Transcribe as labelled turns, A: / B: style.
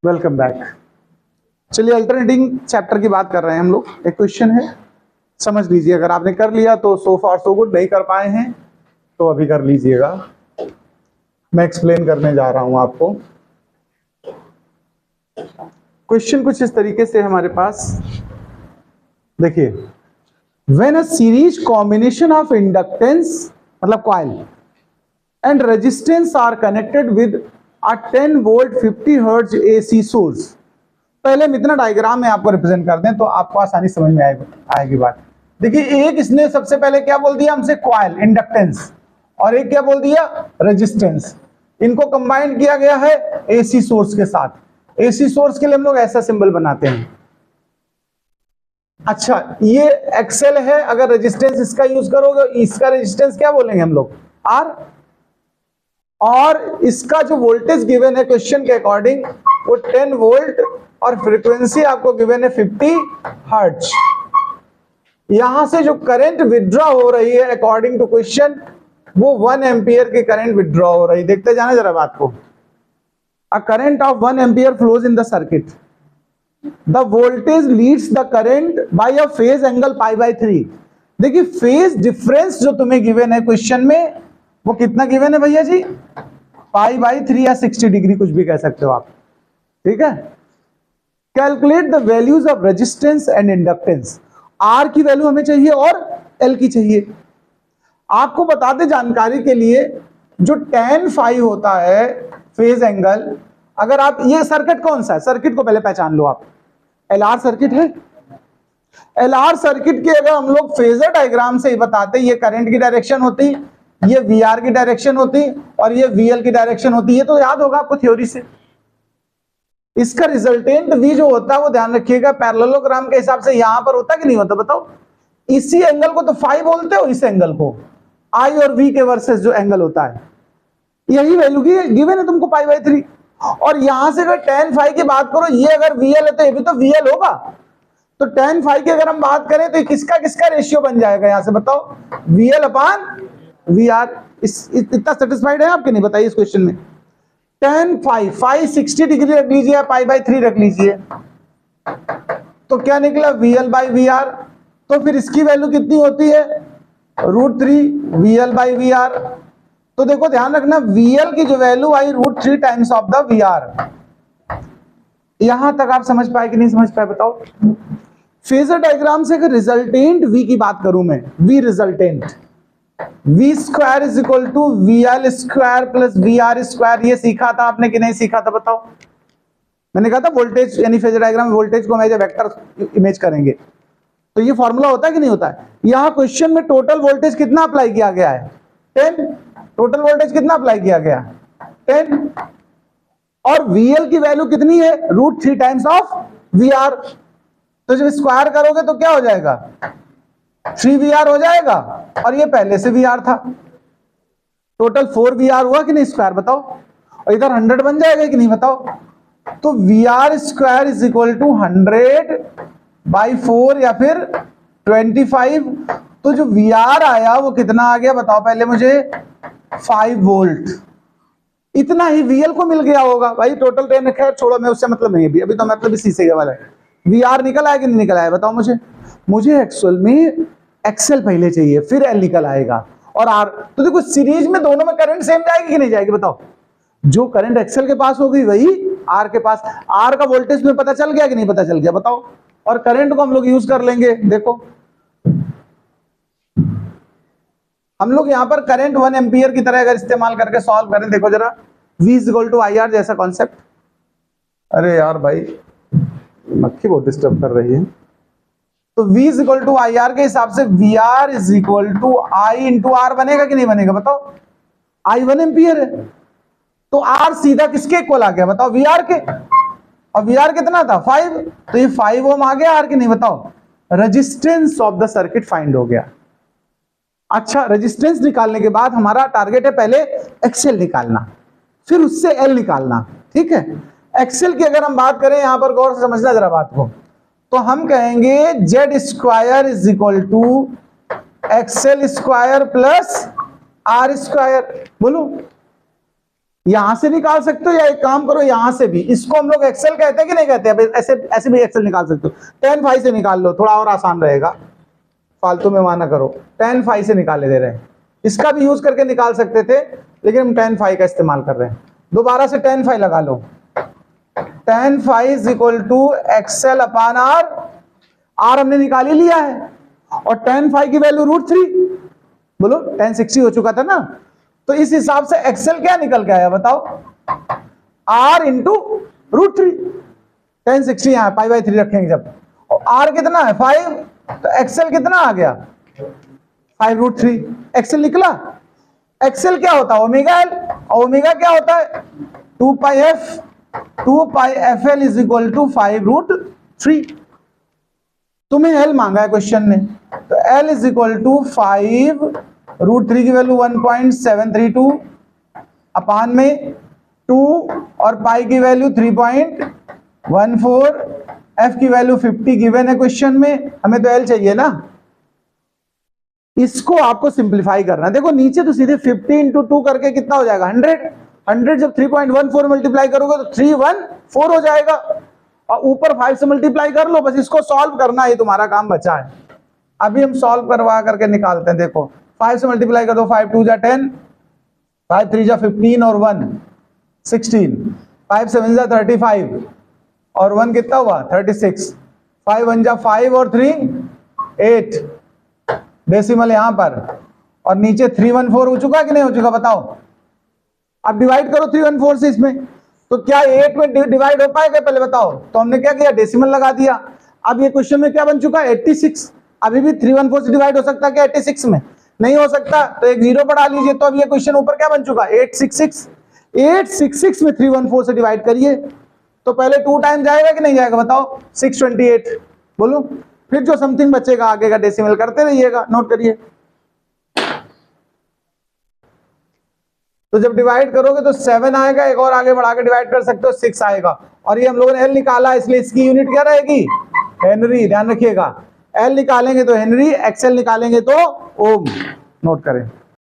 A: Welcome back. चलिए alternating chapter की बात कर रहे हैं हम लोग। एक क्वेश्चन है, समझ लीजिए। अगर आपने कर लिया तो सो फार सो गुड, नहीं कर पाए हैं तो अभी कर लीजिएगा। मैं एक्सप्लेन करने जा रहा हूं आपको। क्वेश्चन कुछ इस तरीके से हमारे पास देखिए, when a series combination of inductance मतलब coil and resistance are connected with a 10 volt 50 hertz AC source। पहले हम इतना डायग्राम में आपको रिप्रेजेंट कर दें तो आपको आसानी समझ में आएगी बात। देखिए, एक इसने सबसे पहले क्या बोल दिया हमसे, कॉइल इंडक्टेंस, और एक क्या बोल दिया, रेजिस्टेंस। इनको कंबाइन किया गया है एसी सोर्स के साथ। एसी सोर्स के लिए हम लोग ऐसा सिंबल बनाते हैं। अच्छा, ये एक्सेल है। अगर रेजिस्टेंस इसका यूज करोगे, इसका रेजिस्टेंस क्या बोलेंगे हम लोग, आर। और इसका जो वोल्टेज गिवन है क्वेश्चन के अकॉर्डिंग वो 10 वोल्ट, और फ्रीक्वेंसी आपको गिवन है 50 हर्ट्ज। यहां से जो करंट विड्रॉ हो रही है अकॉर्डिंग टू क्वेश्चन, वो 1 एम्पियर की करंट विड्रॉ हो रही है। देखते जाना जरा बात को। A current of 1 ampere flows in the circuit. The voltage leads the current by a phase angle π/3। देखिए, फेज डिफरेंस जो तुम्हें गिवन है क्वेश्चन में, वो कितना गिवन है भैया जी, π/3 या 60 डिग्री, कुछ भी कह सकते हो आप। ठीक है। Calculate the values of resistance and inductance. R की वैल्यू हमें चाहिए और एल की चाहिए। आपको बता दें जानकारी के लिए, जो tan फाई होता है फेज एंगल, अगर आप, ये सर्किट कौन सा है, सर्किट को पहले पहचान लो आप। LR सर्किट है। LR सर्किट के अगर हम लोग फेजर डायग्राम से ही बताते, ये करंट की डायरेक्शन होती, ये VR की डायरेक्शन होती, और ये VL की डायरेक्शन होती। ये तो याद होगा आपको थ्योरी से। इसका रिजल्टेंट V जो होता है वो ध्यान रखिएगा, पैरेललोग्राम के हिसाब से यहां पर होता कि नहीं होता, बताओ। इसी एंगल को तो फाई बोलते हो, इस एंगल को I और V के वर्सेस जो एंगल होता है, यही वैल्यू गिवन है तुमको π/3। और यहां से अगर tan फाई की बात करो, ये अगर VL है तो ये भी तो VL होगा। तो tan फाई की अगर हम बात करें तो किसका किसका रेशियो बन जाएगा, यहां से बताओ, VL/VR। इतना सेटिस्फाइड है आपके, नहीं बताइए इस क्वेश्चन में। tan फाई 60 डिग्री रख लीजिए, π/3 रख लीजिए, तो क्या निकला, VL/VR। तो फिर इसकी वैल्यू कितनी होती है, √3 VL/VR। तो देखो ध्यान रखना, VL की जो value I √3 times of the VR। यहां तक आप समझ पाए कि नहीं समझ पाए, बताओ। फेजर डायग्राम से अगर रिजल्टेंट V की बात करूं मैं, V resultant, V square is equal to VL square plus VR square. ये सीखा था आपने कि नहीं सीखा था, बताओ। मैंने कहा था वोल्टेज, यानी फेजर डायग्राम में वोल्टेज को हम एज ए वेक्टर इमेज करेंगे, तो ये फॉर्मूला होता है कि नहीं होता है। यहां क्वेश्चन में टोटल वोल्टेज कितना अप्लाई किया गया है, 10। टोटल वोल्टेज कितना अप्लाई किया गया, 10। और VL की वैल्यू कितनी है, √3 टाइम्स ऑफ VR। तो जब स्क्वायर करोगे तो क्या हो जाएगा, 3VR हो जाएगा, और ये पहले से VR था। टोटल 4VR हुआ कि नहीं स्क्वायर, बताओ। और इधर 100 बन जाएगा कि नहीं, बताओ। तो VR square is equal to 100/4 या फिर 25। तो जो VR आया वो कितना आ गया, बताओ पहले मुझे, 5 वोल्ट। इतना ही VL को मिल गया होगा भाई। टोटल 10 खैर छोड़ो, मैं उससे मतलब नहीं है अभी तो मतलब इसी से वाला है। VR निकल आया कि नहीं निकल आया, बताओ मुझे एक्चुअल में एक्सेल पहले चाहिए, फिर L निकल आएगा और R। तो देखो सीरीज में दोनों में करंट सेम जाएगी कि नहीं जाएगी, बताओ। जो करंट एक्सेल के पास होगी वही R के पास। R का वोल्टेज में पता चल गया कि नहीं पता चल गया, बताओ। और करंट को हम लोग यूज कर लेंगे। देखो हम लोग यहां पर करंट 1 एम्पियर की तरह अगर इस्तेमाल करके सॉल्व करें, देखो जरा, V is equal to IR जैसा कॉन्सेप्ट। अरे यार भाई, मक्खी बहुत डिस्टर्ब कर रही है। तो V is equal to IR के हिसाब से VR is equal to I into R बनेगा कि नहीं बनेगा, बताओ। I 1 एम्पियर है, तो R सीधा किसके इक्वल आ गया, बताओ, VR के। और VR कितना था, 5। तो ये 5 ओम आ गया R के नहीं, बताओ। Resistance of the circuit find हो गया। अच्छा, रेजिस्टेंस निकालने के बाद हमारा टारगेट है पहले एक्सेल निकालना, फिर उससे L निकालना। ठीक है। एक्सेल की अगर हम बात करें, यहां पर गौर से समझना जरा बात को, तो हम कहेंगे Z square is equal to XL square plus R square. बोलो, यहां से निकाल सकते हो या एक काम करो यहां से भी, इसको हम लोग एक्सेल कहते हैं कि नहीं कहते? अब ऐसे ऐसे भी एक्सेल निकाल सकते हो। tan phi से निकाल लो, थोड़ा और आसान रहेगा, फालतू में माना करो। tan phi से निकाले दे रहे हैं, इसका भी यूज करके निकाल सकते थे लेकिन हम tan phi का इस्तेमाल कर रहे हैं। दोबारा से tan phi लगा लो, tan phi is equal to XL upon R. R हमने निकाल ही लिया है और tan phi की वैल्यू √3, बोलो tan 60 हो चुका था ना, तो इस हिसाब से एक्सेल क्या निकल के आया बताओ? r into √3। tan 60 यहाँ π/3 रखेंगे जब, और r कितना है 5, तो एक्सेल कितना आ गया 5√3। एक्सेल निकला। एक्सेल क्या होता है? ओमेगा एल, और ओमेगा क्या होता है 2πf। 2πfl is equal to 5√3। तुम्हें एल मांगा है क्वेश्चन ने, तो एल इज इक्वल टू 5√3 की वैल्यू 1.732 अपान में 2 और पाई की वैल्यू 3.14, एफ की वैल्यू 50 गिवन है क्वेश्चन में, हमें तो एल चाहिए ना। इसको आपको सिंप्लीफाई करना है। देखो नीचे तो सीधे 50 इंटू 2 करके कितना हो जाएगा 100। 100 जब 3.14 मल्टीप्लाई करोगे तो 314 हो जाएगा, और ऊपर 5 से मल्टीप्लाई कर लो, बस इसको सॉल्व करना है, तुम्हारा काम बचा है। अभी हम सॉल्व करवा करके निकालते हैं। देखो 5 से मल्टीप्लाई कर दो, 5 2 जा 10, 5 3 जा 15 और 1 16, 5 7 जा 35 और 1 कितना हुआ 36, 5 1 जा 5 और 3 8, डेसिमल यहां पर, और नीचे 314 हो चुका कि नहीं हो चुका बताओ? अब डिवाइड करो 314 से इसमें, तो क्या 8 में डिवाइड हो पाएगा पहले बताओ? तो हमने क्या किया, डेसिमल लगा दिया। अब ये क्वेश्चन में क्या बन चुका है 86। अभी भी 314 से डिवाइड हो सकता है क्या 86 में? नहीं हो सकता, तो एक 0 बढ़ा लीजिए। तो अब ये क्वेश्चन ऊपर क्या बन चुका 866। 866 में 314 से डिवाइड करिए, तो पहले 2 टाइम जाएगा कि नहीं जाएगा बताओ? 628। बोलो, फिर जो समथिंग बचेगा आगे का डेसिमल करते रहिएगा, नोट करिए। तो जब डिवाइड करोगे तो 7 आएगा, एक और आगे बढ़ा के डिवाइड कर सकते हो 6 आएगा। और ये हम लोगों ने एल निकाला, इसलिए इसकी यूनिट क्या रहेगी हेनरी, ध्यान रखिएगा। एल निकालेंगे तो हेनरी, एक्सएल निकालेंगे तो ओम, नोट करें।